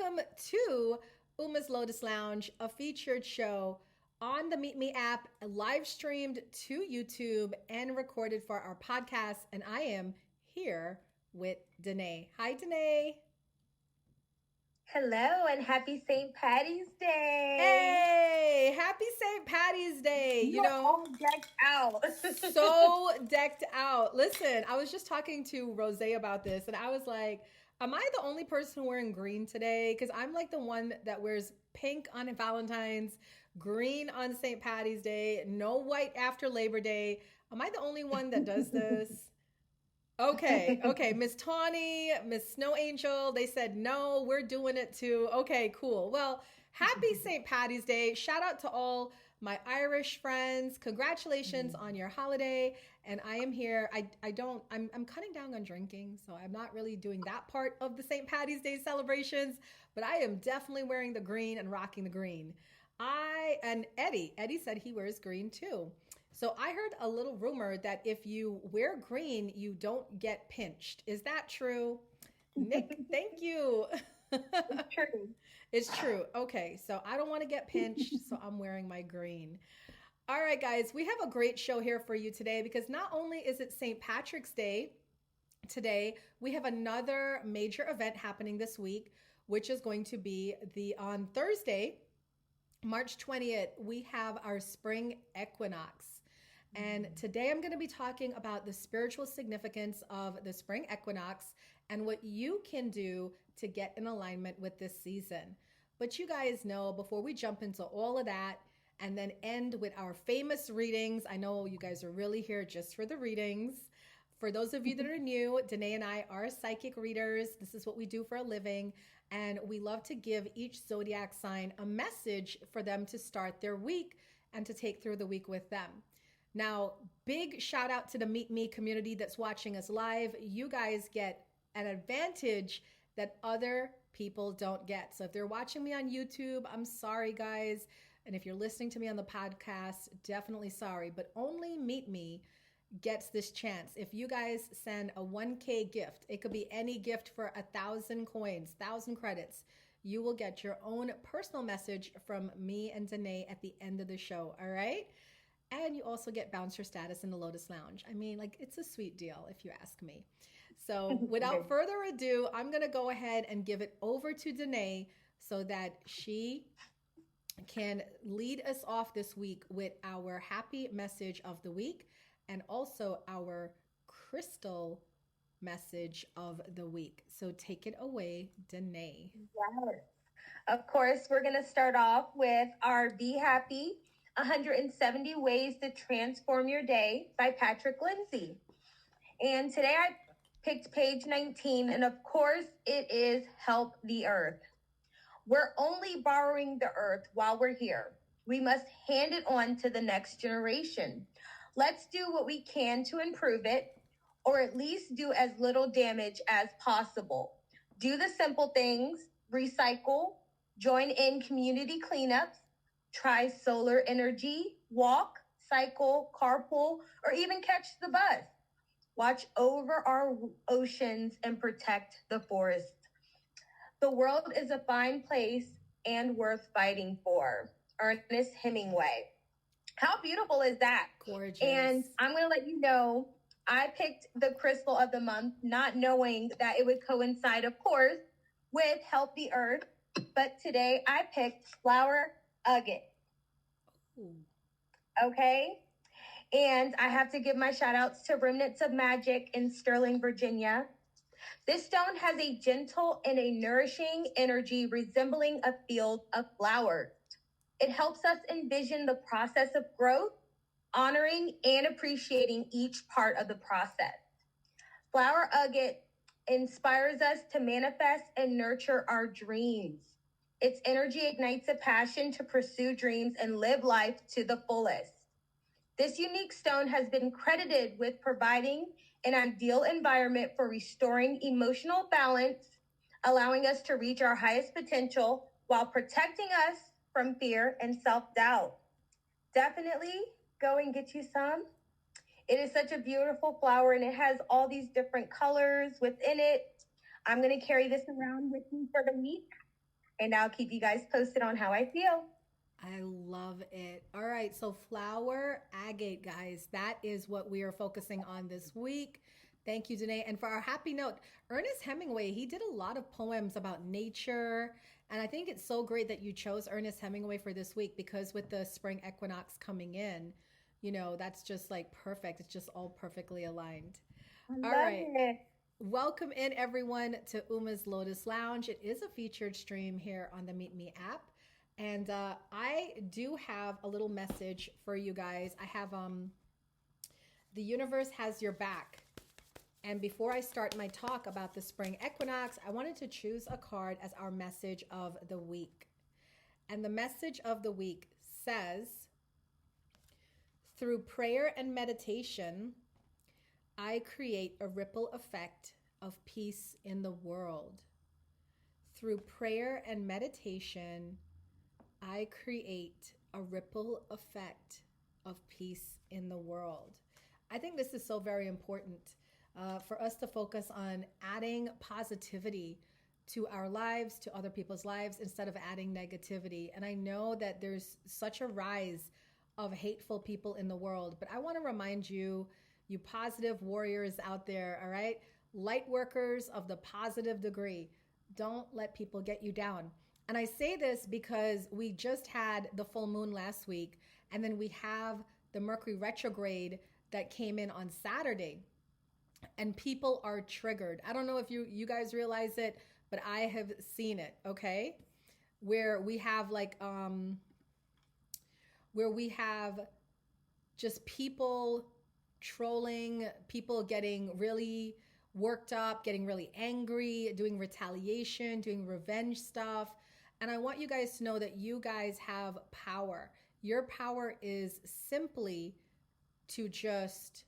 welcome to Uma's Lotus Lounge, a featured show on the Meet Me app, live streamed to YouTube and recorded for our podcast. And I am here with Dannea. Hi, Dannea. Hello and happy St. Patty's Day. Hey, happy St. Patty's Day. You're all decked out. So decked out. Listen, I was just talking to Rose about this and I was like, am I the only person wearing green today? Because I'm like the one that wears pink on Valentine's, green on St. Patty's Day, no white after Labor Day. Am I the only one that does this? Okay. Miss Tawny, Miss Snow Angel, they said no, we're doing it too. Okay, cool. Well, happy St. Patty's Day. Shout out to all my Irish friends. Congratulations on your holiday. And I am here. I'm cutting down on drinking, so I'm not really doing that part of the St. Patty's Day celebrations, but I am definitely wearing the green and rocking the green. And Eddie said he wears green too. So I heard a little rumor that if you wear green, you don't get pinched. Is that true? Nick, thank you. It's true. It's true. Okay, so I don't want to get pinched, so I'm wearing my green. All right, guys, we have a great show here for you today because not only is it St. Patrick's Day today, we have another major event happening this week, which is going to be on Thursday, March 20th, we have our Spring Equinox. And today I'm going to be talking about the spiritual significance of the spring equinox and what you can do to get in alignment with this season. But you guys know, before we jump into all of that and then end with our famous readings, I know you guys are really here just for the readings. For those of you that are new, Dannea and I are psychic readers. This is what we do for a living. And we love to give each zodiac sign a message for them to start their week and to take through the week with them. Now, big shout out to the Meet Me community that's watching us live. You guys get an advantage that other people don't get. So if they're watching me on YouTube, I'm sorry, guys. And if you're listening to me on the podcast, definitely sorry. But only Meet Me gets this chance. If you guys send a 1K gift, it could be any gift for 1,000 coins, 1,000 credits, you will get your own personal message from me and Dannea at the end of the show. All right? And you also get bouncer status in the Lotus Lounge. I mean, like, it's a sweet deal if you ask me. So without further ado, I'm going to go ahead and give it over to Dannea so that she can lead us off this week with our happy message of the week and also our crystal message of the week. So take it away, Dannea. Yes. Of course, we're going to start off with our Be Happy 170 Ways to Transform Your Day by Patrick Lindsay. And today I picked page 19, and of course it is Help the Earth. We're only borrowing the earth while we're here. We must hand it on to the next generation. Let's do what we can to improve it, or at least do as little damage as possible. Do the simple things, recycle, join in community cleanups, try solar energy, walk, cycle, carpool, or even catch the bus. Watch over our oceans and protect the forests. The world is a fine place and worth fighting for. Ernest Hemingway. How beautiful is that? Gorgeous. And I'm going to let you know, I picked the crystal of the month, not knowing that it would coincide, of course, with Help the Earth. But today I picked flower agate. Ooh. Okay. And I have to give my shout outs to Remnants of Magic in Sterling, Virginia. This stone has a gentle and a nourishing energy resembling a field of flowers. It helps us envision the process of growth, honoring and appreciating each part of the process. Flower agate inspires us to manifest and nurture our dreams. Its energy ignites a passion to pursue dreams and live life to the fullest. This unique stone has been credited with providing an ideal environment for restoring emotional balance, allowing us to reach our highest potential while protecting us from fear and self-doubt. Definitely go and get you some. It is such a beautiful flower and it has all these different colors within it. I'm going to carry this around with me for the week. And I'll keep you guys posted on how I feel. I love it. All right. So, flower agate, guys, that is what we are focusing on this week. Thank you, Danae. And for our happy note, Ernest Hemingway, he did a lot of poems about nature. And I think it's so great that you chose Ernest Hemingway for this week because with the spring equinox coming in, that's just like perfect. It's just all perfectly aligned. I All love right. it. Welcome in everyone to Uma's Lotus Lounge. It is a featured stream here on the Meet Me app. And I do have a little message for you guys. I have the universe has your back. And before I start my talk about the spring equinox, I wanted to choose a card as our message of the week. And the message of the week says, through prayer and meditation, I create a ripple effect of peace in the world. Through prayer and meditation, I create a ripple effect of peace in the world. I think this is so very important for us to focus on adding positivity to our lives, to other people's lives, instead of adding negativity. And I know that there's such a rise of hateful people in the world, but I want to remind you, you positive warriors out there, all right? Light workers of the positive degree, don't let people get you down. And I say this because we just had the full moon last week, and then we have the Mercury retrograde that came in on Saturday, and people are triggered. I don't know if you guys realize it, but I have seen it, okay? Where we have just people trolling, people getting really worked up, getting really angry, doing retaliation, doing revenge stuff. And I want you guys to know that you guys have power. Your power is simply to just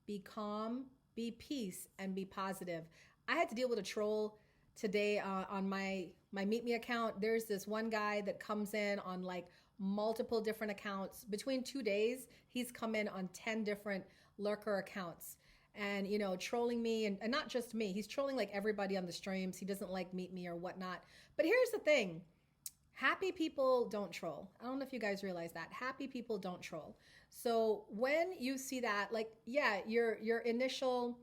be calm, be peace, and be positive. I had to deal with a troll today on my Meet Me account. There's this one guy that comes in on like multiple different accounts. Between 2 days, he's come in on 10 different lurker accounts and, trolling me and not just me. He's trolling like everybody on the streams. He doesn't like Meet Me or whatnot. But here's the thing. Happy people don't troll. I don't know if you guys realize that. Happy people don't troll. So when you see that, like, yeah, your initial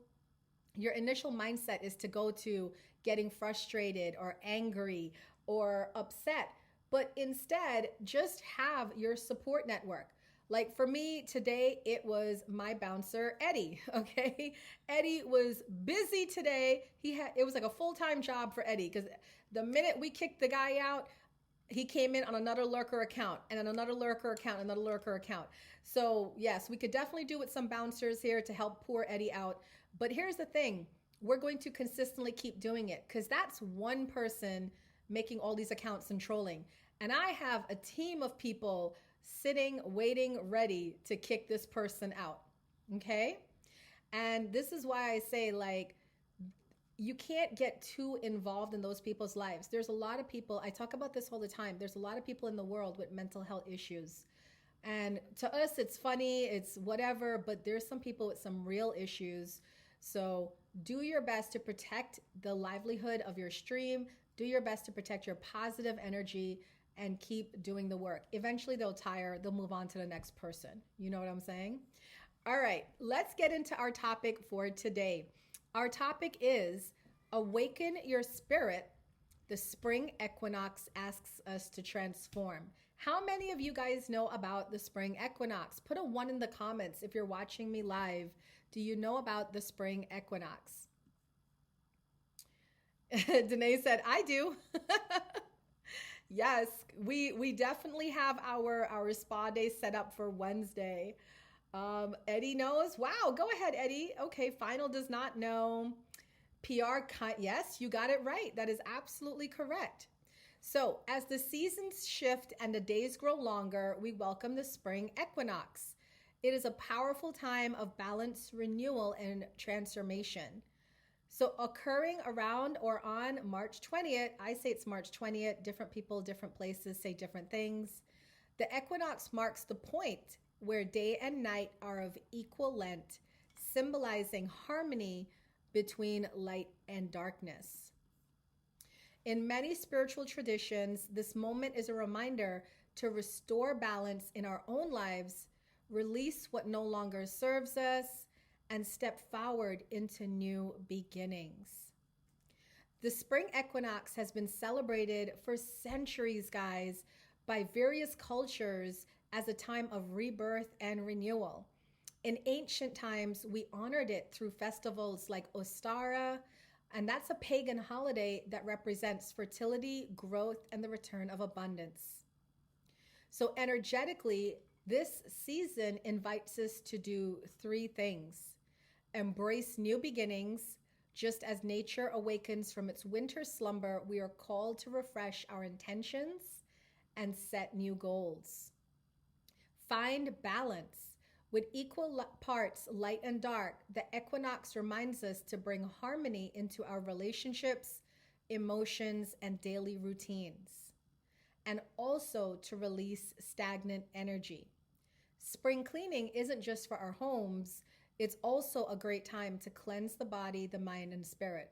mindset is to go to getting frustrated or angry or upset, but instead just have your support network. Like for me today, it was my bouncer, Eddie. Okay. Eddie was busy today. It was like a full-time job for Eddie because the minute we kicked the guy out, he came in on another lurker account and then another lurker account, another lurker account. So yes, we could definitely do with some bouncers here to help poor Eddie out. But here's the thing. We're going to consistently keep doing it because that's one person making all these accounts and trolling. And I have a team of people sitting, waiting, ready to kick this person out. Okay? And this is why I say, like, you can't get too involved in those people's lives. There's a lot of people, I talk about this all the time. There's a lot of people in the world with mental health issues. And to us, it's funny, it's whatever, but there's some people with some real issues. So do your best to protect the livelihood of your stream. Do your best to protect your positive energy and keep doing the work. Eventually they'll tire, they'll move on to the next person. You know what I'm saying? All right, let's get into our topic for today. Our topic is Awaken Your Spirit. The spring equinox asks us to transform. How many of you guys know about the spring equinox? Put a 1 in the comments if you're watching me live. Do you know about the spring equinox? Danae said, I do. Yes, we definitely have our spa day set up for Wednesday. Eddie knows. Wow, go ahead, Eddie. Okay, Final does not know. Yes, you got it right. That is absolutely correct. So as the seasons shift and the days grow longer, we welcome the spring equinox. It is a powerful time of balance, renewal, and transformation. So occurring around or on March 20th, I say it's March 20th, different people, different places say different things. The equinox marks the point where day and night are of equal length, symbolizing harmony between light and darkness. In many spiritual traditions, this moment is a reminder to restore balance in our own lives, release what no longer serves us, and step forward into new beginnings. The spring equinox has been celebrated for centuries, guys, by various cultures as a time of rebirth and renewal. In ancient times, we honored it through festivals like Ostara, and that's a pagan holiday that represents fertility, growth, and the return of abundance. So, energetically, this season invites us to do three things: embrace new beginnings. Just as nature awakens from its winter slumber, we are called to refresh our intentions and set new goals. Find balance. With equal parts light and dark, the equinox reminds us to bring harmony into our relationships, emotions, and daily routines, and also to release stagnant energy. Spring cleaning isn't just for our homes, it's also a great time to cleanse the body, the mind, and spirit.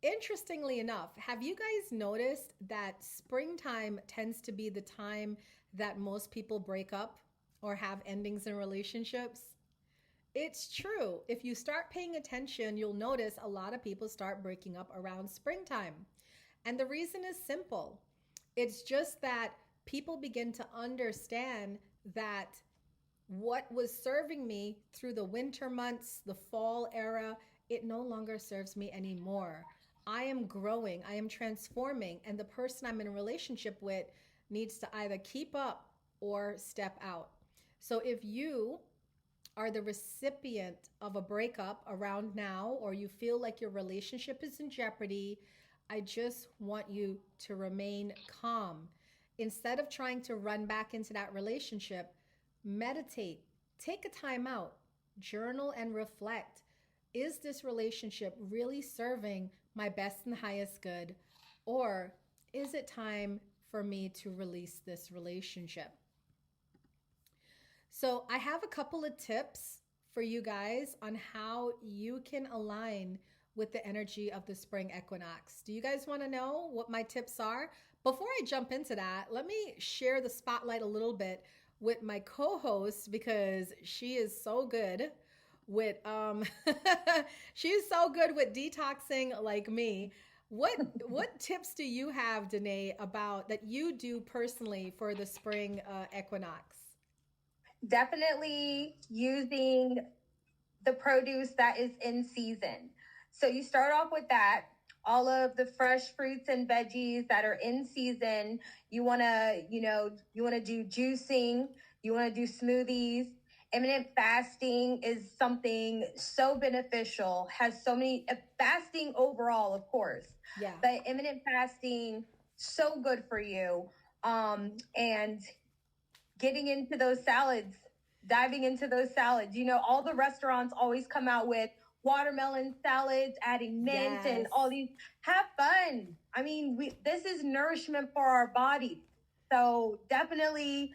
Interestingly enough, have you guys noticed that springtime tends to be the time that most people break up or have endings in relationships? It's true. If you start paying attention, you'll notice a lot of people start breaking up around springtime. And the reason is simple. It's just that people begin to understand that what was serving me through the winter months, the fall era, it no longer serves me anymore. I am growing, I am transforming, and the person I'm in a relationship with needs to either keep up or step out. So if you are the recipient of a breakup around now, or you feel like your relationship is in jeopardy, I just want you to remain calm. Instead of trying to run back into that relationship, meditate, take a time out, journal, and reflect. Is this relationship really serving my best and highest good? Or is it time for me to release this relationship? So, I have a couple of tips for you guys on how you can align with the energy of the spring equinox. Do you guys want to know what my tips are? Before I jump into that, let me share the spotlight a little bit with my co-host, because she is so good with she's so good with detoxing like me. What tips do you have, Dannea, about that you do personally for the spring equinox? Definitely using the produce that is in season. So you start off with that, all of the fresh fruits and veggies that are in season. You want to, you want to do juicing, you want to do smoothies. Intermittent fasting is something so beneficial, has so many, fasting overall, of course, Yeah. but intermittent fasting, so good for you. And getting into those salads, diving into those salads. All the restaurants always come out with watermelon salads, adding mint and all these. Have fun. I mean, this is nourishment for our body. So definitely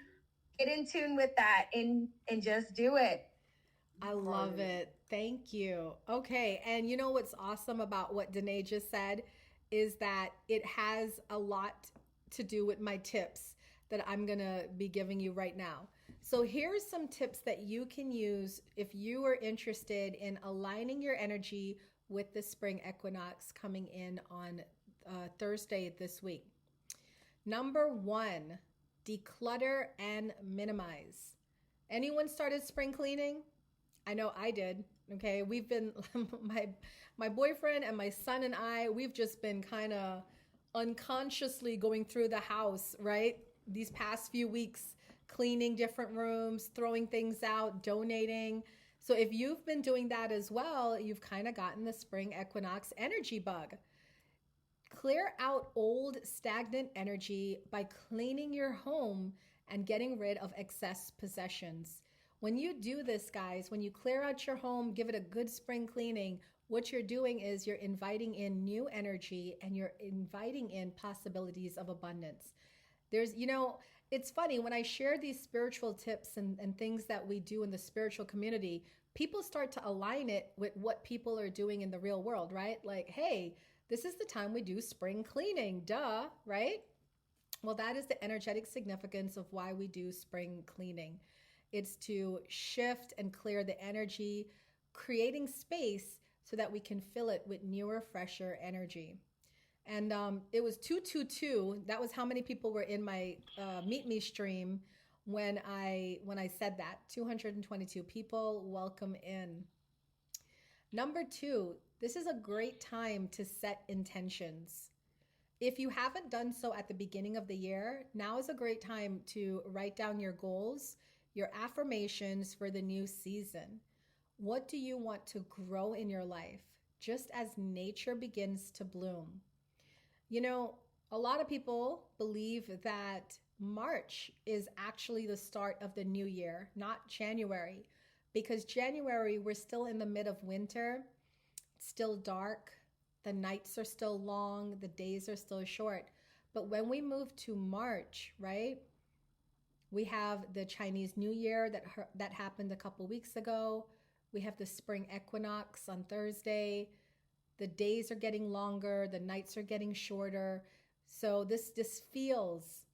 get in tune with that and just do it. I love it. Thank you. Okay. And you know what's awesome about what Dannea just said is that it has a lot to do with my tips that I'm going to be giving you right now. So here's some tips that you can use if you are interested in aligning your energy with the spring equinox coming in on Thursday this week. Number one, declutter and minimize. Anyone started spring cleaning? I know I did. Okay, we've been my boyfriend and my son and we've just been kind of unconsciously going through the house, right? These past few weeks, cleaning different rooms, throwing things out, donating. So if you've been doing that as well, you've kind of gotten the spring equinox energy bug. Clear out old stagnant energy by cleaning your home and getting rid of excess possessions. When you do this, guys, when you clear out your home, give it a good spring cleaning, what you're doing is you're inviting in new energy and you're inviting in possibilities of abundance. It's funny when I share these spiritual tips and things that we do in the spiritual community, people start to align it with what people are doing in the real world, right? Like, hey, This is the time we do spring cleaning, duh, right? Well, that is the energetic significance of why we do spring cleaning. It's to shift and clear the energy, creating space so that we can fill it with newer, fresher energy. And it was 222. That was how many people were in my Meet Me stream when I said that. 222 people. Welcome in. Number two, this is a great time to set intentions. If you haven't done so at the beginning of the year, now is a great time to write down your goals, your affirmations for the new season. What do you want to grow in your life, just as nature begins to bloom? You know, a lot of people believe that March is actually the start of the new year, not January, because January, we're still in the mid of winter, it's still dark, the nights are still long, the days are still short. But when we move to March, right, we have the Chinese New Year that happened a couple weeks ago. We have the Spring Equinox on Thursday. The days are getting longer, the nights are getting shorter. So this feels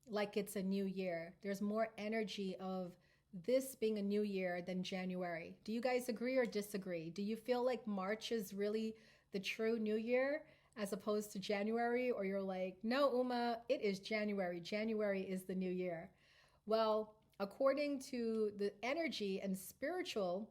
like it's a new year. There's more energy of this being a new year than January. Do you guys agree or disagree? Do you feel like March is really the true new year as opposed to January? Or you're like, no, Uma, it is January. January is the new year. Well, according to the energy and spiritual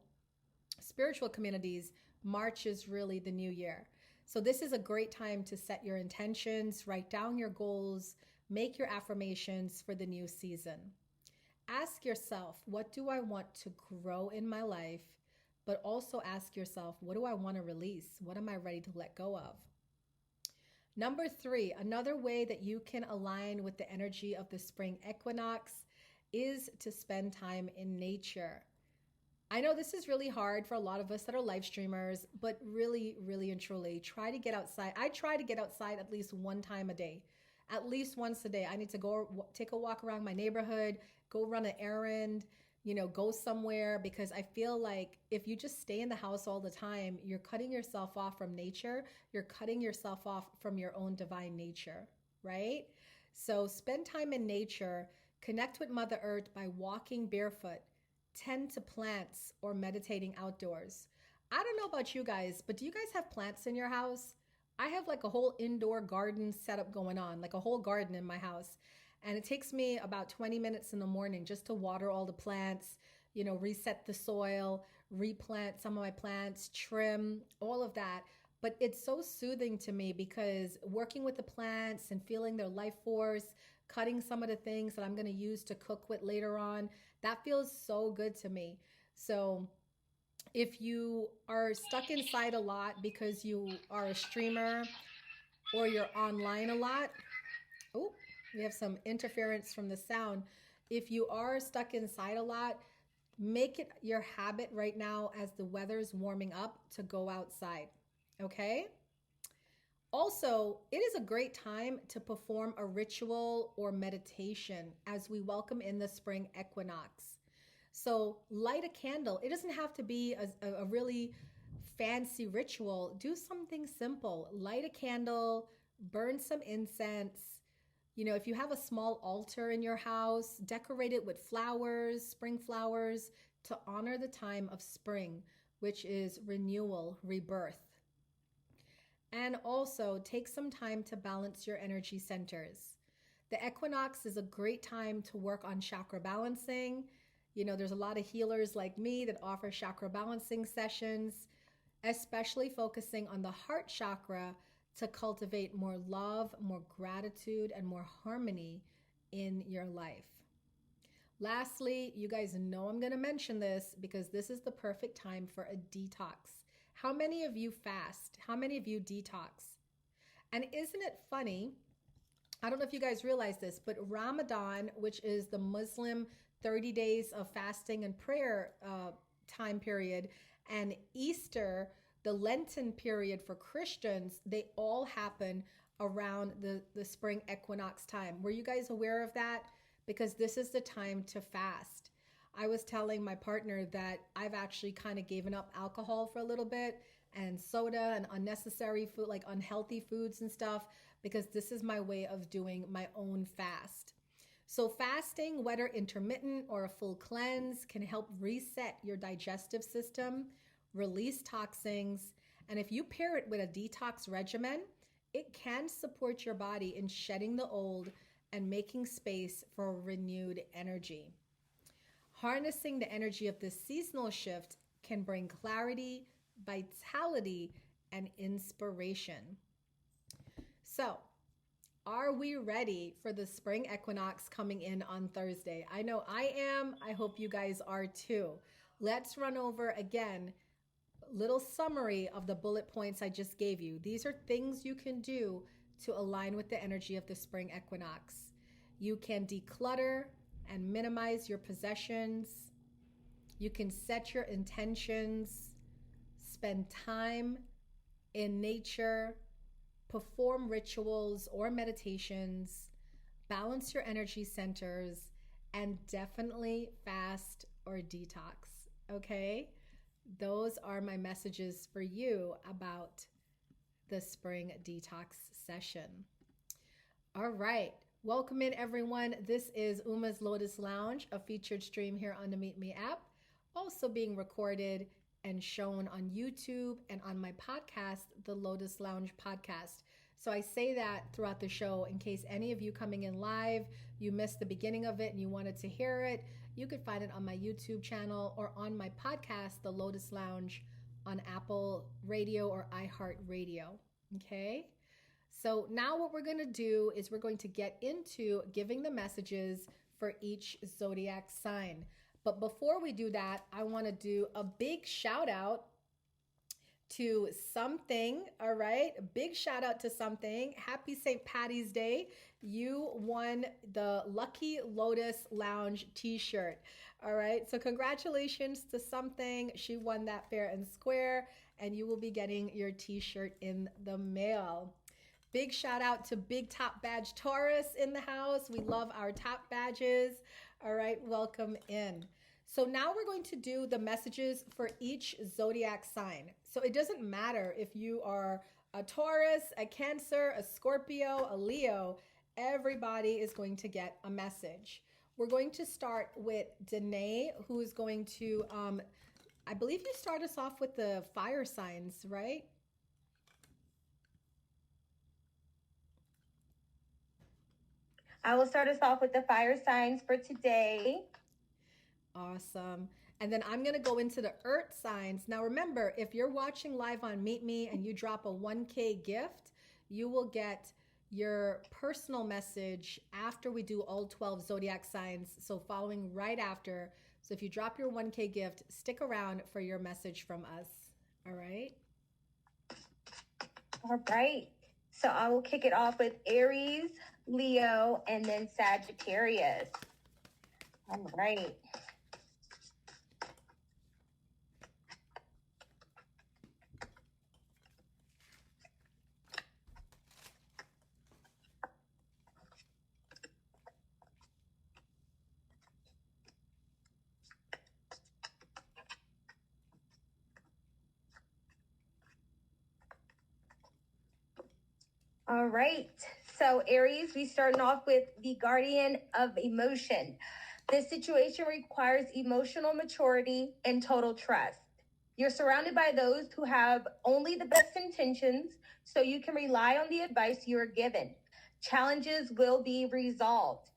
communities, March is really the new year. So this is a great time to set your intentions, write down your goals, make your affirmations for the new season. Ask yourself, what do I want to grow in my life? But also ask yourself, what do I want to release? What am I ready to let go of? Number three, another way that you can align with the energy of the spring equinox is to spend time in nature. I know this is really hard for a lot of us that are live streamers, but really, really and truly try to get outside. I try to get outside at least one time a day. At least once a day. I need to go take a walk around my neighborhood, go run an errand, go somewhere, because I feel like if you just stay in the house all the time, you're cutting yourself off from nature. You're cutting yourself off from your own divine nature, right? So spend time in nature, connect with Mother Earth by walking barefoot, tend to plants, or meditating outdoors. I don't know about you guys, but do you guys have plants in your house? I have like a whole indoor garden setup going on, like a whole garden in my house. And it takes me about 20 minutes in the morning just to water all the plants, reset the soil, replant some of my plants, trim, all of that. But it's so soothing to me because working with the plants and feeling their life force, cutting some of the things that I'm going to use to cook with later on, that feels so good to me. So if you are stuck inside a lot because you are a streamer or you're online a lot, oh, we have some interference from the sound. If you are stuck inside a lot, make it your habit right now as the weather's warming up to go outside, okay? Also, it is a great time to perform a ritual or meditation as we welcome in the spring equinox. So light a candle. It doesn't have to be a really fancy ritual. Do something simple. Light a candle, burn some incense. If you have a small altar in your house, decorate it with flowers, spring flowers, to honor the time of spring, which is renewal, rebirth. And also take some time to balance your energy centers. The equinox is a great time to work on chakra balancing. There's a lot of healers like me that offer chakra balancing sessions, especially focusing on the heart chakra to cultivate more love, more gratitude, and more harmony in your life. Lastly, you guys know I'm going to mention this because this is the perfect time for a detox. How many of you fast? How many of you detox? And isn't it funny? I don't know if you guys realize this, but Ramadan, which is the Muslim 30 days of fasting and prayer time period, and Easter, the Lenten period for Christians, they all happen around the spring equinox time. Were you guys aware of that? Because this is the time to fast. I was telling my partner that I've actually kind of given up alcohol for a little bit and soda and unnecessary food, like unhealthy foods and stuff, because this is my way of doing my own fast. So fasting, whether intermittent or a full cleanse, can help reset your digestive system, release toxins, and if you pair it with a detox regimen, it can support your body in shedding the old and making space for renewed energy. Harnessing the energy of this seasonal shift can bring clarity, vitality, and inspiration. So, are we ready for the spring equinox coming in on Thursday? I know I am. I hope you guys are too. Let's run over again little summary of the bullet points I just gave you. These are things you can do to align with the energy of the spring equinox. You can declutter and minimize your possessions. You can set your intentions, spend time in nature, perform rituals or meditations, balance your energy centers, and definitely fast or detox. Okay? Those are my messages for you about the spring detox session. All right. Welcome in, everyone. This is Uma's Lotus Lounge, a featured stream here on the Meet Me app, also being recorded and shown on YouTube and on my podcast, the Lotus Lounge Podcast. So I say that throughout the show in case any of you coming in live, you missed the beginning of it and you wanted to hear it, you could find it on my YouTube channel or on my podcast, the Lotus Lounge, on Apple Radio or iHeart Radio. Okay? So now what we're going to do is we're going to get into giving the messages for each zodiac sign. But before we do that, I want to do a big shout out to something. All right. A big shout out to something. Happy St. Patty's Day. You won the Lucky Lotus Lounge t-shirt. All right. So congratulations to something. She won that fair and square, and you will be getting your t-shirt in the mail. Big shout out to Big Top Badge Taurus in the house. We love our top badges. All right, welcome in. So now we're going to do the messages for each zodiac sign. So it doesn't matter if you are a Taurus, a Cancer, a Scorpio, a Leo, everybody is going to get a message. We're going to start with Dannea, who is going to, I believe you start us off with the fire signs, right? I will start us off with the fire signs for today. Awesome. And then I'm going to go into the earth signs. Now, remember, if you're watching live on Meet Me and you drop a 1K gift, you will get your personal message after we do all 12 zodiac signs. So following right after. So if you drop your 1K gift, stick around for your message from us. All right. All right. So I will kick it off with Aries, Leo, and then Sagittarius. All right. All right. So Aries, we starting off with the guardian of emotion. This situation requires emotional maturity and total trust. You're surrounded by those who have only the best intentions, so you can rely on the advice you are given. Challenges will be resolved.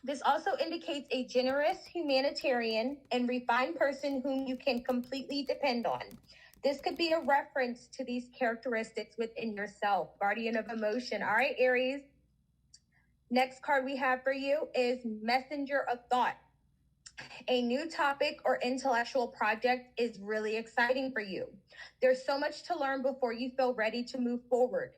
This also indicates a generous, humanitarian, and refined person whom you can completely depend on. This could be a reference to these characteristics within yourself. Guardian of emotion. All right, Aries. Next card we have for you is Messenger of Thought. A new topic or intellectual project is really exciting for you. There's so much to learn before you feel ready to move forward.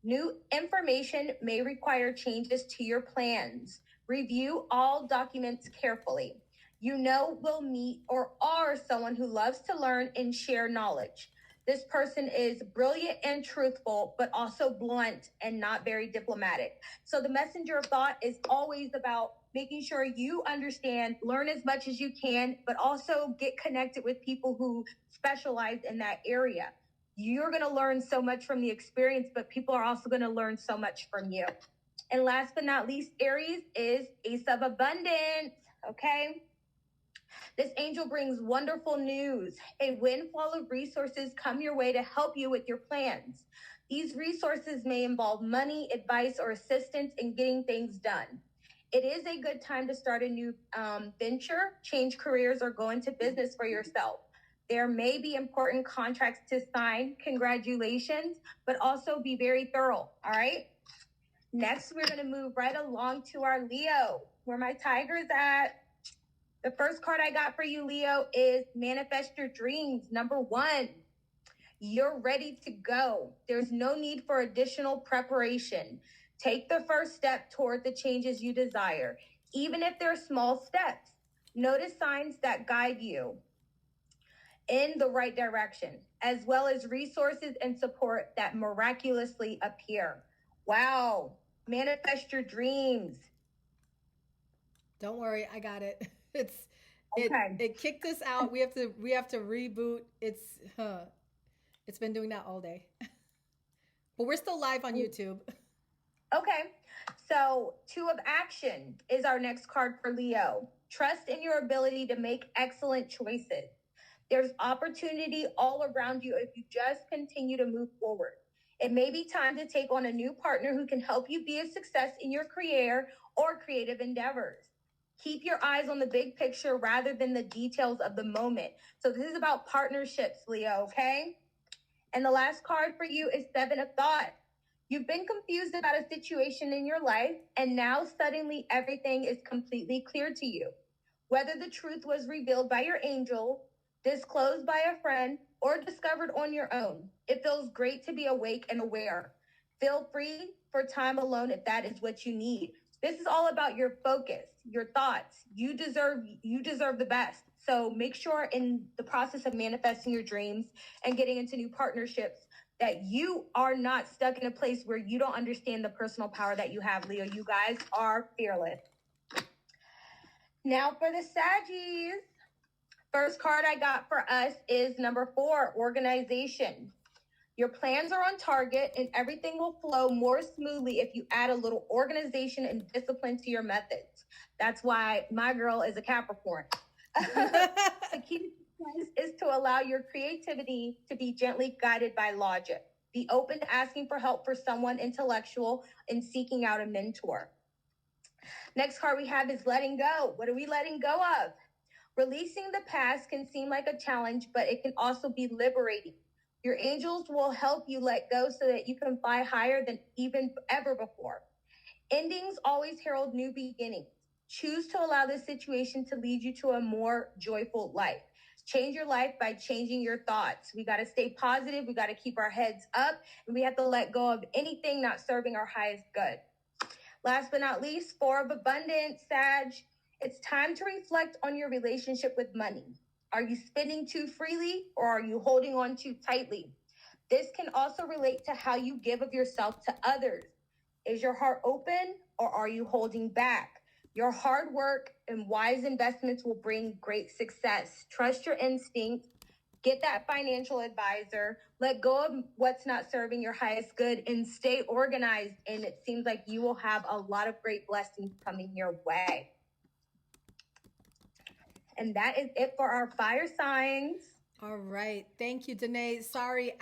New information may require changes to your plans. Review all documents carefully. You know will meet or are someone who loves to learn and share knowledge. This person is brilliant and truthful, but also blunt and not very diplomatic. So the messenger of thought is always about making sure you understand, learn as much as you can, but also get connected with people who specialize in that area. You're going to learn so much from the experience, but people are also going to learn so much from you. And last but not least, Aries is Ace of Abundance. Okay. This angel brings wonderful news. A windfall of resources come your way to help you with your plans. These resources may involve money, advice, or assistance in getting things done. It is a good time to start a new venture, change careers, or go into business for yourself. There may be important contracts to sign. Congratulations, but also be very thorough. All right. Next, we're going to move right along to our Leo, where my tiger's at. The first card I got for you, Leo, is Manifest Your Dreams. Number 1, you're ready to go. There's no need for additional preparation. Take the first step toward the changes you desire, even if they're small steps. Notice signs that guide you in the right direction, as well as resources and support that miraculously appear. Wow. Manifest your dreams. Don't worry, I got it. It kicked us out. We have to reboot. It's been doing that all day. But we're still live on YouTube. Okay. So 2 of Action is our next card for Leo. Trust in your ability to make excellent choices. There's opportunity all around you if you just continue to move forward. It may be time to take on a new partner who can help you be a success in your career or creative endeavors. Keep your eyes on the big picture rather than the details of the moment. So this is about partnerships, Leo, okay? And the last card for you is 7 of Thought. You've been confused about a situation in your life, and now suddenly everything is completely clear to you. Whether the truth was revealed by your angel, disclosed by a friend, or discovered on your own, it feels great to be awake and aware. Feel free for time alone if that is what you need. This is all about your focus, your thoughts. You deserve the best. So make sure in the process of manifesting your dreams and getting into new partnerships that you are not stuck in a place where you don't understand the personal power that you have, Leo. You guys are fearless. Now for the Saggies. First card I got for us is number 4, Organization. Your plans are on target and everything will flow more smoothly if you add a little organization and discipline to your methods. That's why my girl is a Capricorn. The key to success is to allow your creativity to be gently guided by logic. Be open to asking for help for someone intellectual and seeking out a mentor. Next card we have is letting go. What are we letting go of? Releasing the past can seem like a challenge, but it can also be liberating. Your angels will help you let go so that you can fly higher than even ever before. Endings always herald new beginnings. Choose to allow this situation to lead you to a more joyful life. Change your life by changing your thoughts. We got to stay positive. We got to keep our heads up, and we have to let go of anything not serving our highest good. Last but not least, 4 of Abundance, Sag. It's time to reflect on your relationship with money. Are you spending too freely or are you holding on too tightly? This can also relate to how you give of yourself to others. Is your heart open or are you holding back? Your hard work and wise investments will bring great success. Trust your instincts. Get that financial advisor. Let go of what's not serving your highest good and stay organized. And it seems like you will have a lot of great blessings coming your way. And that is it for our fire signs. All right. Thank you, Danae. Sorry,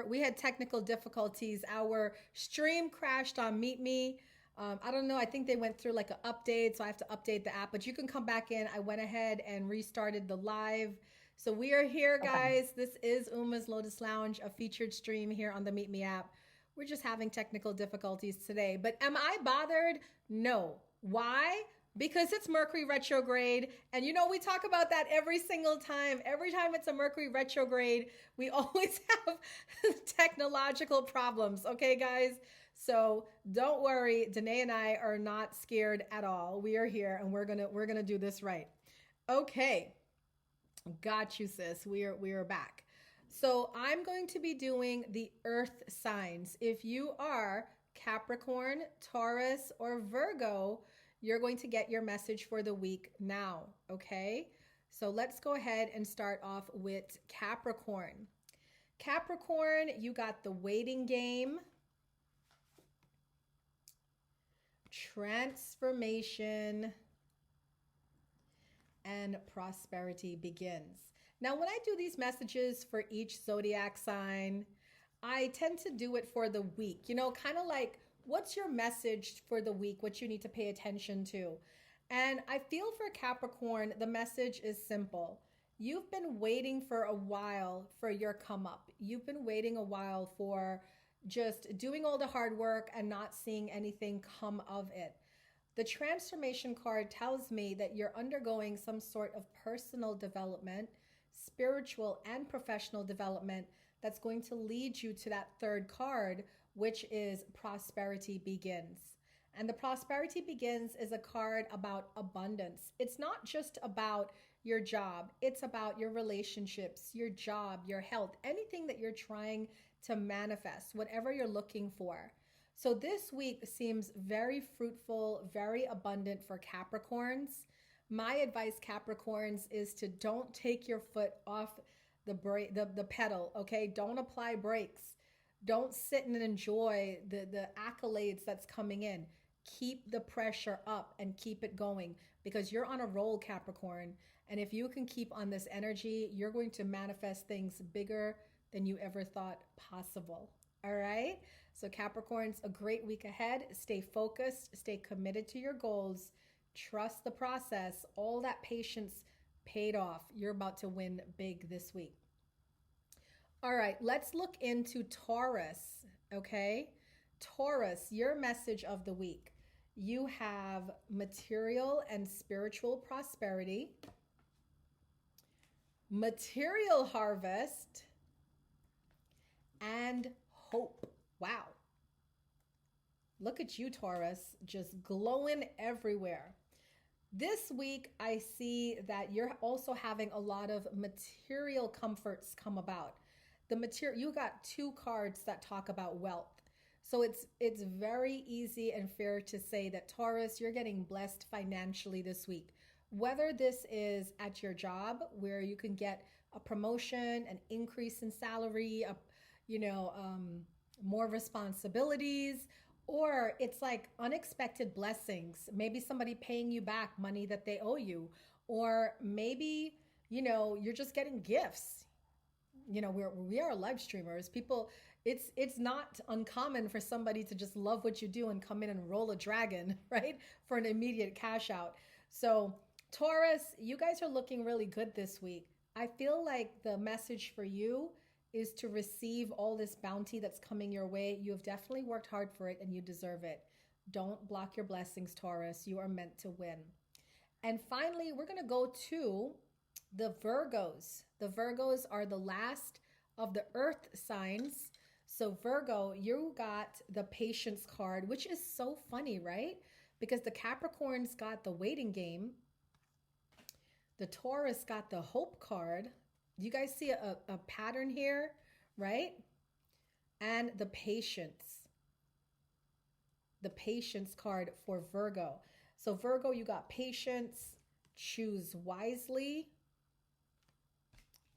we had technical difficulties. Our stream crashed on Meet Me. I don't know. I think they went through like an update, so I have to update the app, but you can come back in. I went ahead and restarted the live. So we are here, guys. Okay. This is Uma's Lotus Lounge, a featured stream here on the Meet Me app. We're just having technical difficulties today, but am I bothered? No. Why? Because it's Mercury retrograde. And you know, we talk about that every single time. Every time it's a Mercury retrograde, we always have technological problems. Okay, guys? So don't worry. Danae and I are not scared at all. We are here and we're gonna do this right. Okay. Got you, sis. We are back. So I'm going to be doing the earth signs. If you are Capricorn, Taurus, or Virgo, you're going to get your message for the week now, okay? So let's go ahead and start off with Capricorn. Capricorn, you got the waiting game, transformation, and prosperity begins. Now, when I do these messages for each zodiac sign, I tend to do it for the week, kind of like what's your message for the week, what you need to pay attention to. And I feel for Capricorn, the message is simple. You've been waiting for a while for your come up. You've been waiting a while for just doing all the hard work and not seeing anything come of it. The transformation card tells me that you're undergoing some sort of personal development, spiritual and professional development that's going to lead you to that third card, which is prosperity begins. And the prosperity begins is a card about abundance. It's not just about your job. It's about your relationships, your job, your health, anything that you're trying to manifest, whatever you're looking for. So this week seems very fruitful, very abundant for Capricorns. My advice, Capricorns, is to don't take your foot off the pedal, okay? Don't apply brakes. Don't sit and enjoy the accolades that's coming in. Keep the pressure up and keep it going because you're on a roll, Capricorn. And if you can keep on this energy, you're going to manifest things bigger than you ever thought possible. All right? So Capricorns, a great week ahead. Stay focused, stay committed to your goals. Trust the process. All that patience paid off. You're about to win big this week. All right, let's look into Taurus, okay? Taurus, your message of the week. You have material and spiritual prosperity, material harvest, and hope. Wow. Look at you, Taurus, just glowing everywhere. This week, I see that you're also having a lot of material comforts come about. You got two cards that talk about wealth. So it's very easy and fair to say that Taurus, you're getting blessed financially this week. Whether this is at your job where you can get a promotion, an increase in salary, more responsibilities, or it's like unexpected blessings. Maybe somebody paying you back money that they owe you, or maybe, you're just getting gifts. We are live streamers. People, it's not uncommon for somebody to just love what you do and come in and roll a dragon, right? For an immediate cash out. So Taurus, you guys are looking really good this week. I feel like the message for you is to receive all this bounty that's coming your way. You have definitely worked hard for it and you deserve it. Don't block your blessings, Taurus. You are meant to win. And finally, we're going to go to the Virgos. The Virgos are the last of the earth signs. So Virgo, you got the patience card, which is so funny, right? Because the Capricorns got the waiting game. The Taurus got the hope card. You guys see a pattern here, right? And the patience card for Virgo. So Virgo, you got patience, choose wisely,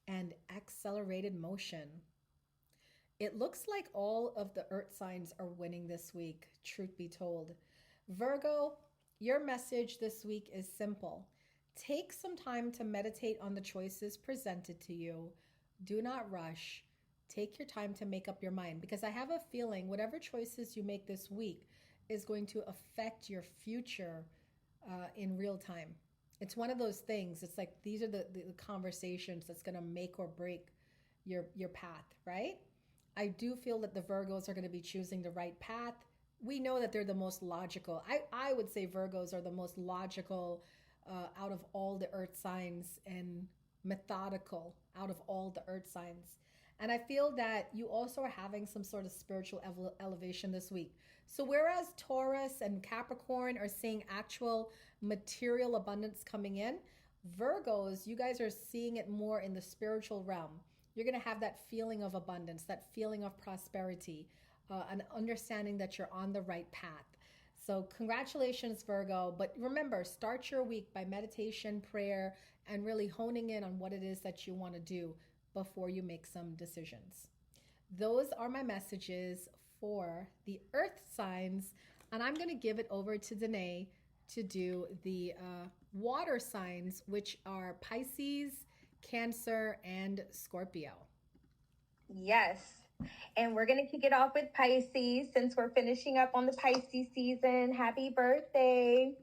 and accelerated motion. It looks like all of the earth signs are winning this week, truth be told. Virgo, your message this week is simple. Take some time to meditate on the choices presented to you. Do not rush. Take your time to make up your mind because I have a feeling whatever choices you make this week is going to affect your future in real time. It's one of those things. It's like these are the conversations that's going to make or break your path, right? I do feel that the Virgos are going to be choosing the right path. We know that they're the most logical. I would say Virgos are the most logical out of all the earth signs and methodical out of all the earth signs. And I feel that you also are having some sort of spiritual elevation this week. So whereas Taurus and Capricorn are seeing actual material abundance coming in, Virgos, you guys are seeing it more in the spiritual realm. you're going to have that feeling of abundance, that feeling of prosperity, an understanding that you're on the right path. So, congratulations, Virgo. But remember, start your week by meditation, prayer, and really honing in on what it is that you want to do before you make some decisions. Those are my messages for the earth signs. And I'm going to give it over to Danae to do the water signs, which are Pisces, Cancer, and Scorpio. Yes. And we're going to kick it off with Pisces since we're finishing up on the Pisces season. Happy birthday.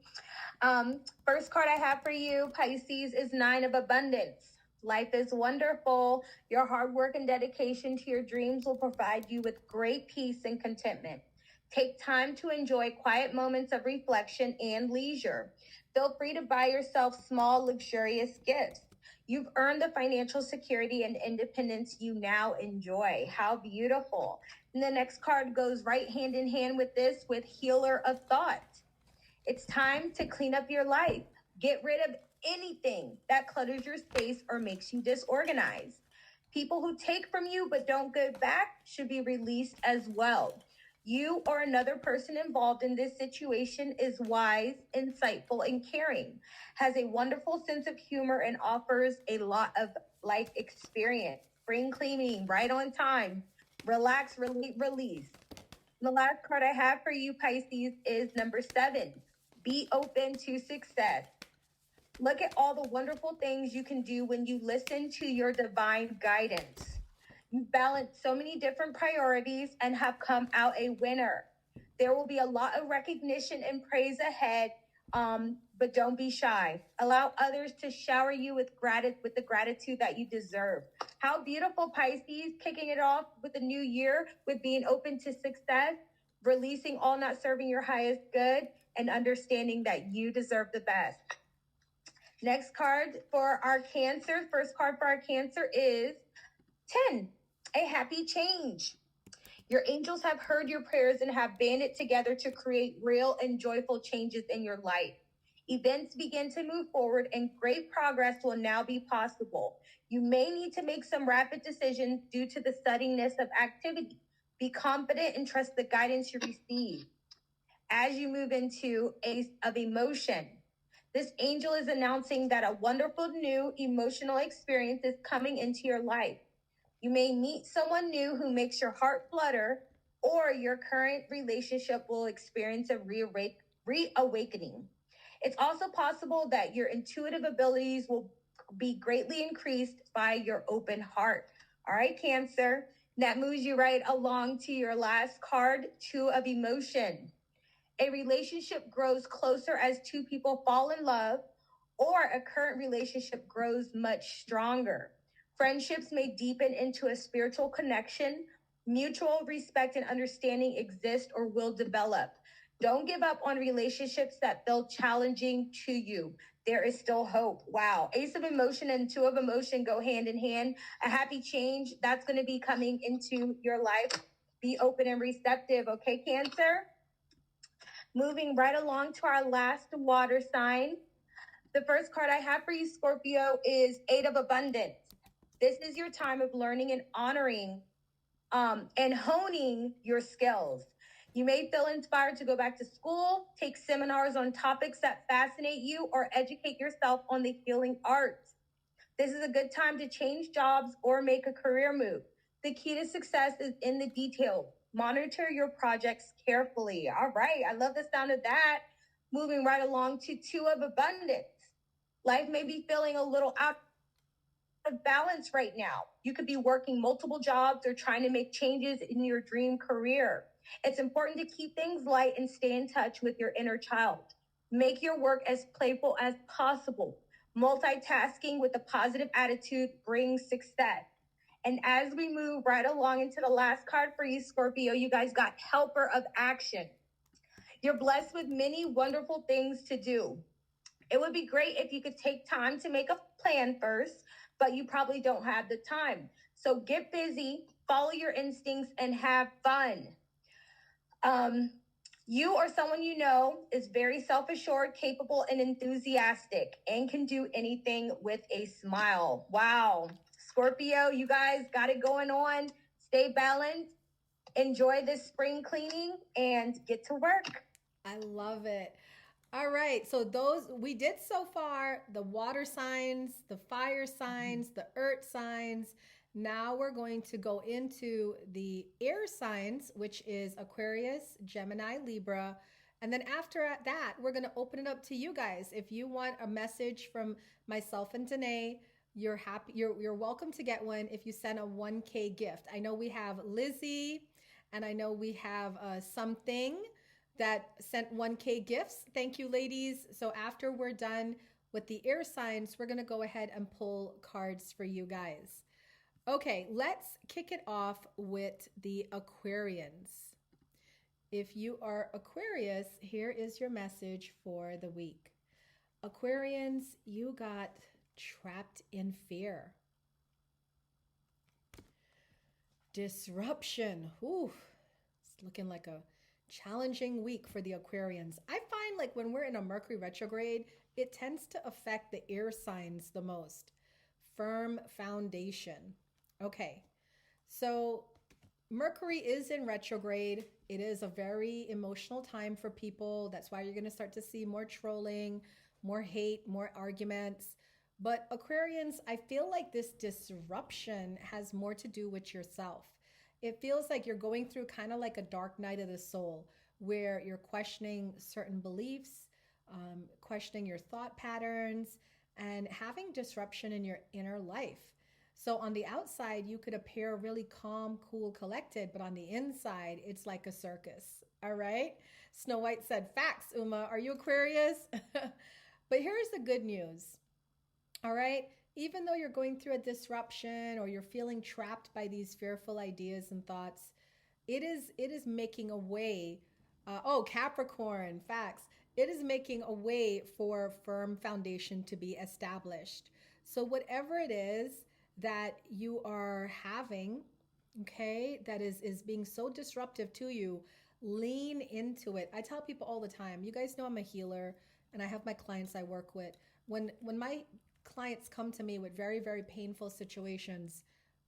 First card I have for you, Pisces, is 9 of Abundance. Life is wonderful. Your hard work and dedication to your dreams will provide you with great peace and contentment. Take time to enjoy quiet moments of reflection and leisure. Feel free to buy yourself small, luxurious gifts. You've earned the financial security and independence you now enjoy. How beautiful. And the next card goes right hand in hand with this, with Healer of Thought. It's time to clean up your life. Get rid of anything that clutters your space or makes you disorganized. People who take from you but don't give back should be released as well. You or another person involved in this situation is wise, insightful, and caring, has a wonderful sense of humor, and offers a lot of life experience. Spring cleaning, right on time. Relax, relate, release. The last card I have for you, Pisces, is number 7. Be open to success. Look at all the wonderful things you can do when you listen to your divine guidance. You've balanced so many different priorities and have come out a winner. There will be a lot of recognition and praise ahead, but don't be shy. Allow others to shower you with the gratitude that you deserve. How beautiful, Pisces, kicking it off with the new year with being open to success, releasing all not serving your highest good, and understanding that you deserve the best. Next card for our Cancer, first card for our Cancer is 10, a happy change. Your angels have heard your prayers and have banded together to create real and joyful changes in your life. Events begin to move forward and great progress will now be possible. You may need to make some rapid decisions due to the suddenness of activity. Be confident and trust the guidance you receive. As you move into Ace of Emotion, this angel is announcing that a wonderful new emotional experience is coming into your life. You may meet someone new who makes your heart flutter, or your current relationship will experience a reawakening. It's also possible that your intuitive abilities will be greatly increased by your open heart. All right, Cancer, that moves you right along to your last card, 2 of Emotion. A relationship grows closer as two people fall in love, or a current relationship grows much stronger. Friendships may deepen into a spiritual connection. Mutual respect and understanding exist or will develop. Don't give up on relationships that feel challenging to you. There is still hope. Wow. Ace of Emotion and 2 of Emotion go hand in hand. A happy change that's going to be coming into your life. Be open and receptive. Okay, Cancer? Moving right along to our last water sign. The first card I have for you, Scorpio, is 8 of Abundance. This is your time of learning and honoring and honing your skills. You may feel inspired to go back to school, take seminars on topics that fascinate you, or educate yourself on the healing arts. This is a good time to change jobs or make a career move. The key to success is in the details. Monitor your projects carefully. All right, I love the sound of that. Moving right along to 2 of Abundance. Life may be feeling a little out of balance right now. You could be working multiple jobs or trying to make changes in your dream career. It's important to keep things light and stay in touch with your inner child. Make your work as playful as possible. Multitasking with a positive attitude brings success. And as we move right along into the last card for you, Scorpio, you guys got Helper of Action. You're blessed with many wonderful things to do. It would be great if you could take time to make a plan first, but you probably don't have the time. So get busy, follow your instincts, and have fun. You or someone you know is very self-assured, capable, and enthusiastic, and can do anything with a smile. Wow. Scorpio, you guys got it going on. Stay balanced. Enjoy this spring cleaning and get to work. I love it. All right. So those we did so far, the water signs, the fire signs, the earth signs. Now we're going to go into the air signs, which is Aquarius, Gemini, Libra. And then after that, we're going to open it up to you guys. If you want a message from myself and Danae, you're welcome to get one if you send a 1K gift. I know we have Lizzie, and I know we have something that sent 1K gifts. Thank you, ladies. So after we're done with the air signs, we're going to go ahead and pull cards for you guys. Okay, let's kick it off with the Aquarians. If you are Aquarius, here is your message for the week. Aquarians, you got trapped in fear. Disruption. Ooh, it's looking like a challenging week for the Aquarians. I find like when we're in a Mercury retrograde, it tends to affect the air signs the most. Firm foundation. Okay, so Mercury is in retrograde. It is a very emotional time for people. That's why you're going to start to see more trolling, more hate, more arguments. But Aquarians, I feel like this disruption has more to do with yourself. It feels like you're going through kind of like a dark night of the soul where you're questioning certain beliefs, questioning your thought patterns, and having disruption in your inner life. So on the outside, you could appear really calm, cool, collected, but on the inside, it's like a circus. All right? Snow White said, facts, Uma. Are you Aquarius? But here's the good news. All right? Even though you're going through a disruption or you're feeling trapped by these fearful ideas and thoughts, it is making a way. Capricorn, facts. It is making a way for firm foundation to be established. So whatever it is that you are having, okay, that is being so disruptive to you, lean into it. I tell people all the time, you guys know I'm a healer and I have my clients I work with. When my clients come to me with very, very painful situations,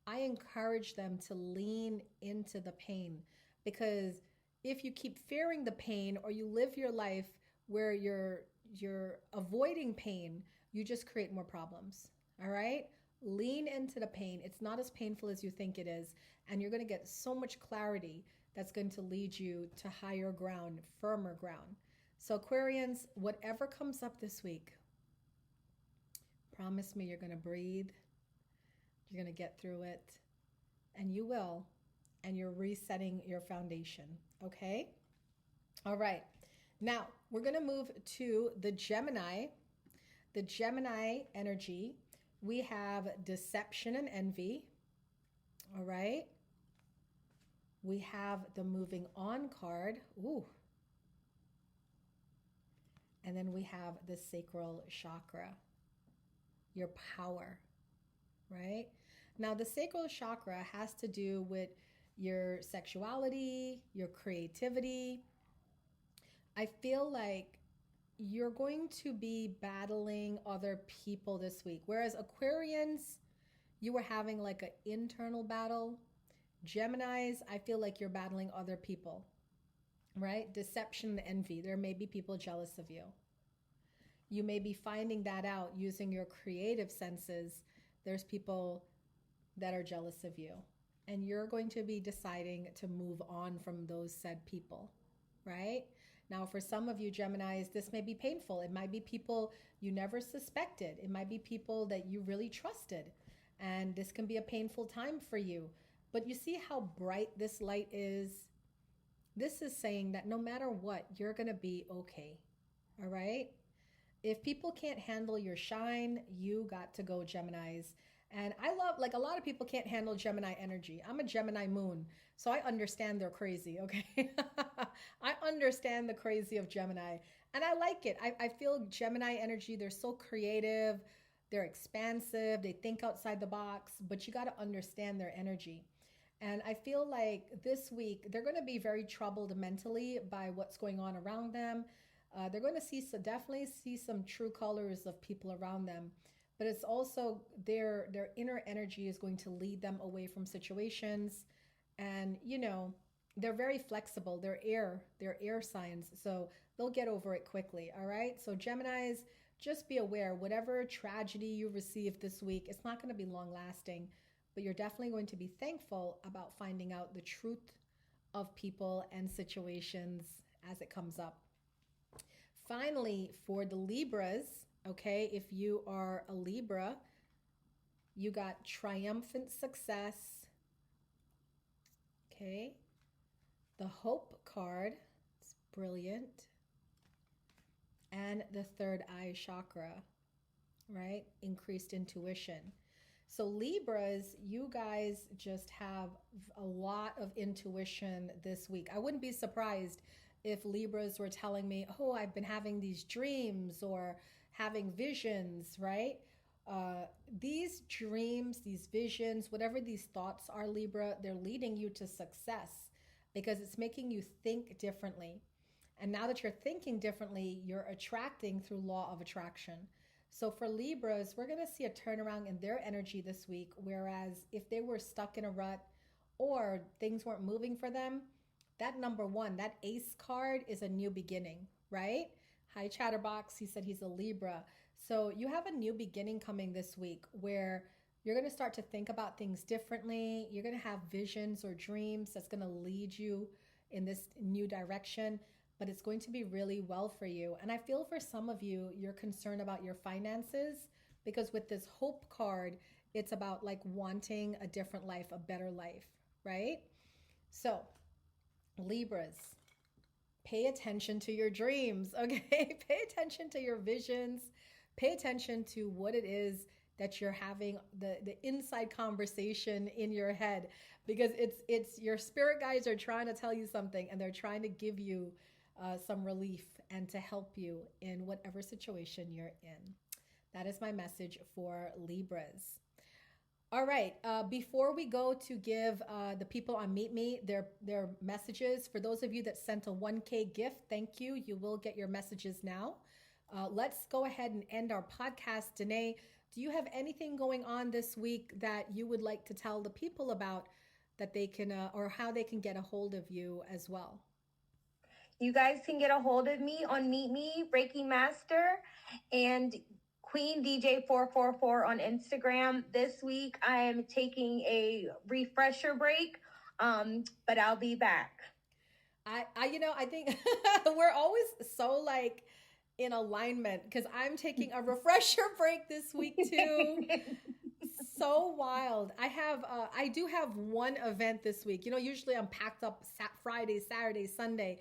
I encourage them to lean into the pain, because if you keep fearing the pain or you live your life where you're avoiding pain, you just create more problems. All right? Lean into the pain. It's not as painful as you think it is, and you're going to get so much clarity that's going to lead you to higher ground, firmer ground. So Aquarians, whatever comes up this week, promise me you're going to breathe, you're going to get through it, and you will, and you're resetting your foundation, okay? All right. Now, we're going to move to the Gemini energy. We have deception and envy, all right? We have the moving on card, ooh. And then we have the sacral chakra, your power, right? Now, the sacral chakra has to do with your sexuality, your creativity. I feel like you're going to be battling other people this week. Whereas Aquarians, you were having like an internal battle. Geminis, I feel like you're battling other people, right? Deception and envy. There may be people jealous of you. You may be finding that out using your creative senses. There's people that are jealous of you, and you're going to be deciding to move on from those said people, right? Now, for some of you Geminis, this may be painful. It might be people you never suspected. It might be people that you really trusted, and this can be a painful time for you. But you see how bright this light is? This is saying that no matter what, you're going to be okay, all right? If people can't handle your shine, you got to go, Geminis. And I love, like, a lot of people can't handle Gemini energy. I'm a Gemini moon, so I understand they're crazy, okay? I understand the crazy of Gemini, and I like it. I feel Gemini energy, they're so creative, they're expansive, they think outside the box, but you got to understand their energy. And I feel like this week, they're going to be very troubled mentally by what's going on around them. They're going to definitely see some true colors of people around them. but it's also their inner energy is going to lead them away from situations. And they're very flexible. They're air signs, so they'll get over it quickly. All right, so Geminis, just be aware, whatever tragedy you receive this week, it's not going to be long lasting, but you're definitely going to be thankful about finding out the truth of people and situations as it comes up. Finally, for the Libras, okay, if you are a Libra, you got triumphant success, okay? The Hope card, it's brilliant. And the third eye chakra, right? Increased intuition. So Libras, you guys just have a lot of intuition this week. I wouldn't be surprised if Libras were telling me, oh, I've been having these dreams or having visions, right? These dreams, these visions, whatever these thoughts are, Libra, they're leading you to success because it's making you think differently. And now that you're thinking differently, you're attracting through law of attraction. So for Libras, we're going to see a turnaround in their energy this week. Whereas if they were stuck in a rut or things weren't moving for them, that number one, that ace card is a new beginning, right? Hi, Chatterbox. He said he's a Libra. So you have a new beginning coming this week where you're going to start to think about things differently. You're going to have visions or dreams that's going to lead you in this new direction, but it's going to be really well for you. And I feel for some of you, you're concerned about your finances because with this Hope card, it's about like wanting a different life, a better life, right? So Libras, pay attention to your dreams, okay? Pay attention to your visions. Pay attention to what it is that you're having, the inside conversation in your head, because it's your spirit guides are trying to tell you something and they're trying to give you some relief and to help you in whatever situation you're in. That is my message for Libras. All right. Before we go to give the people on Meet Me their messages, for those of you that sent a 1K gift, thank you. You will get your messages now. Let's go ahead and end our podcast. Danae, do you have anything going on this week that you would like to tell the people about that they can, or how they can get a hold of you as well? You guys can get a hold of me on Meet Me, Reiki Master, and Queen DJ 444 on Instagram. This week I am taking a refresher break, but I'll be back. I think we're always so like in alignment because I'm taking a refresher break this week too. So wild. I do have one event this week. Usually I'm packed up Friday, Saturday, Sunday.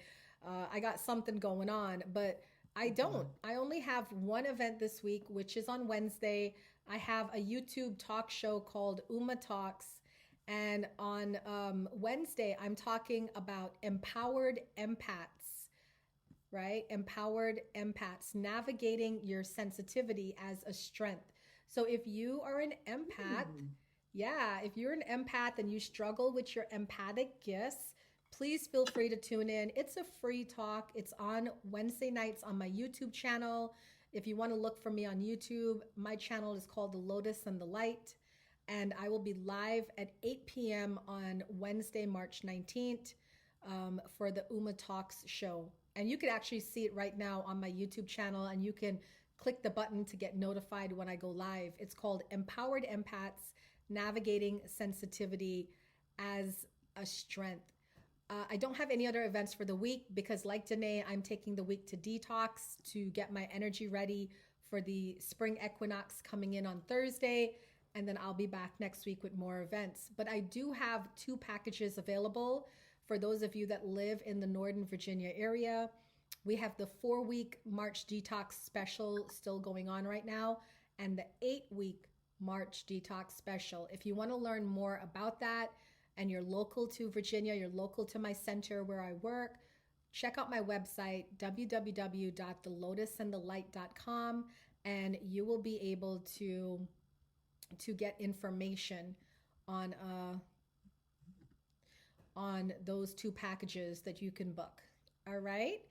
I got something going on, but I don't. I only have one event this week, which is on Wednesday. I have a YouTube talk show called Uma Talks. And on Wednesday, I'm talking about empowered empaths, right? Empowered empaths, navigating your sensitivity as a strength. So if you are an empath, if you're an empath and you struggle with your empathic gifts, please feel free to tune in. It's a free talk. It's on Wednesday nights on my YouTube channel. If you want to look for me on YouTube, my channel is called The Lotus and the Light. And I will be live at 8 p.m. on Wednesday, March 19th for the Uma Talks show. And you can actually see it right now on my YouTube channel, and you can click the button to get notified when I go live. It's called Empowered Empaths, Navigating Sensitivity as a Strength. I don't have any other events for the week because like Danae, I'm taking the week to detox to get my energy ready for the Spring Equinox coming in on Thursday. And then I'll be back next week with more events. But I do have 2 packages available for those of you that live in the Northern Virginia area. We have the 4-week March detox special still going on right now, and the 8-week March detox special. If you want to learn more about that and you're local to Virginia, you're local to my center where I work, check out my website, www.thelotusandthelight.com, and you will be able to get information on those 2 packages that you can book. All right.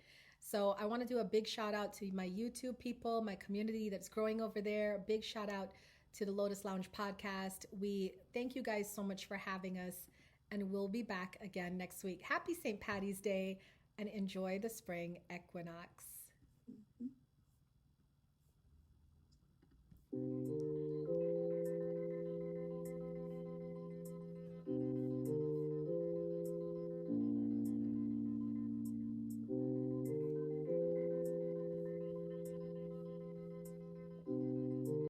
So I want to do a big shout out to my YouTube people, my community that's growing over there. A big shout out to the Lotus Lounge podcast. We thank you guys so much for having us, and we'll be back again next week. Happy St. Patty's Day, and enjoy the spring equinox.